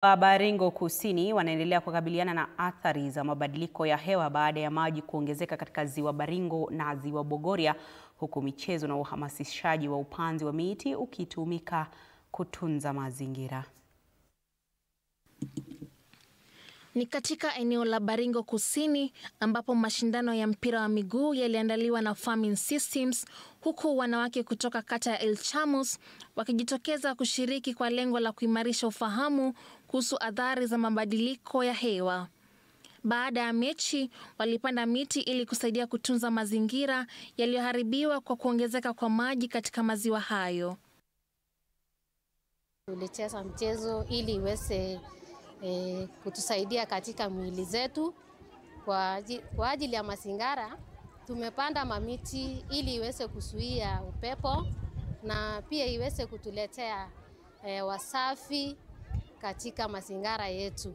Baringo Kusini wanaendelea kukabiliana na athari za mabadiliko ya hewa baada ya maji kuongezeka katika ziwa Baringo na ziwa Bogoria, huku michezo na uhamasishaji wa upanzi wa miti ukitumika kutunza mazingira. Ni katika eneo la Baringo Kusini ambapo mashindano ya mpira wa miguu yaliandaliwa na Farming Systems, huku wanawake kutoka kata ya El Chamus wakijitokeza kushiriki kwa lengo la kuimarisha ufahamu kuhusu athari za mabadiliko ya hewa. Baada ya mechi, walipanda miti ili kusaidia kutunza mazingira yaliyoharibiwa kwa kuongezeka kwa maji katika maziwa hayo. Tulicheza mchezo ili iweze kutusaidia katika mwili zetu kwa ajili ya mazingira. Tumepanda mamiti ili iweze kuzuia upepo na pia iweze kutuletea wasafi katika mazingira yetu.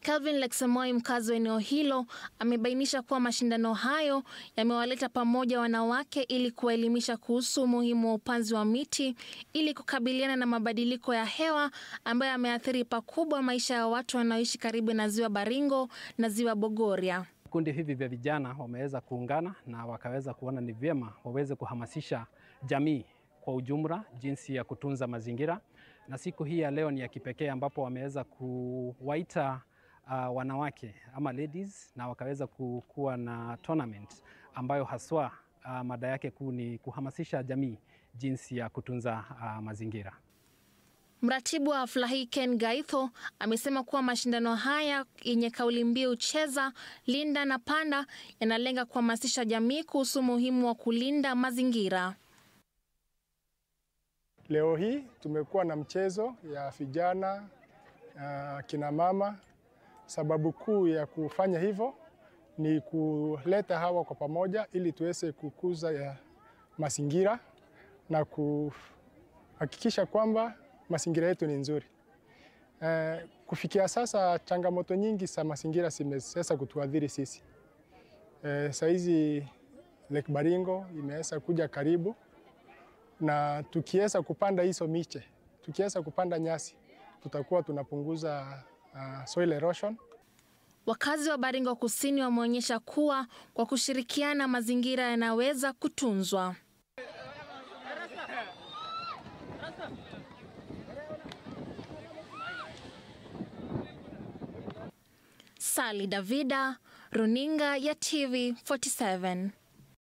Kelvin Leksemoi, mkazi wa eneo hilo, amebainisha kuwa mashindano hayo yamewaleta pamoja wanawake ili kuwaelimisha kuhusu umuhimu wa upanzi wa miti ili kukabiliana na mabadiliko ya hewa ambayo yameathiri pakubwa maisha ya watu wanaoishi karibu na ziwa Baringo na ziwa Bogoria. Kundi hivi vya vijana wameweza kuungana na wakaweza kuona ni vyema waweze kuhamasisha jamii kwa ujumla jinsi ya kutunza mazingira, na siku hii ya leo ni ya kipekee ambapo wameweza kuwaita wanawake ama ladies na wakaweza kuwa na tournament ambayo haswa mada yake kuu ni kuhamasisha jamii jinsi ya kutunza mazingira. Mratibu wa hafla hii Ken Gaitho amesema kuwa mashindano haya yenye kauli mbiu cheza, linda na panda yanalenga kuhamasisha jamii kuhusu umuhimu wa kulinda mazingira. Leo hii tumekuwa na mchezo ya vijana, kina mama. Sababu kuu ya kufanya hivyo ni kuleta hawa kwa pamoja ili tuweze kukuza ya mazingira na kuhakikisha kwamba mazingira yetu ni nzuri. Kufikia sasa changamoto nyingi za mazingira zimeweza kutuadhiri sisi. Saizi Lake Baringo imeweza kuja karibu, na tukiweza kupanda hizo miche, tukiweza kupanda nyasi, tutakuwa tunapunguza soil erosion. Wakazi wa Baringo Kusini wameonyesha kuwa kwa kushirikiana mazingira yanaweza kutunzwa. Sally Davida, Runinga ya TV 47.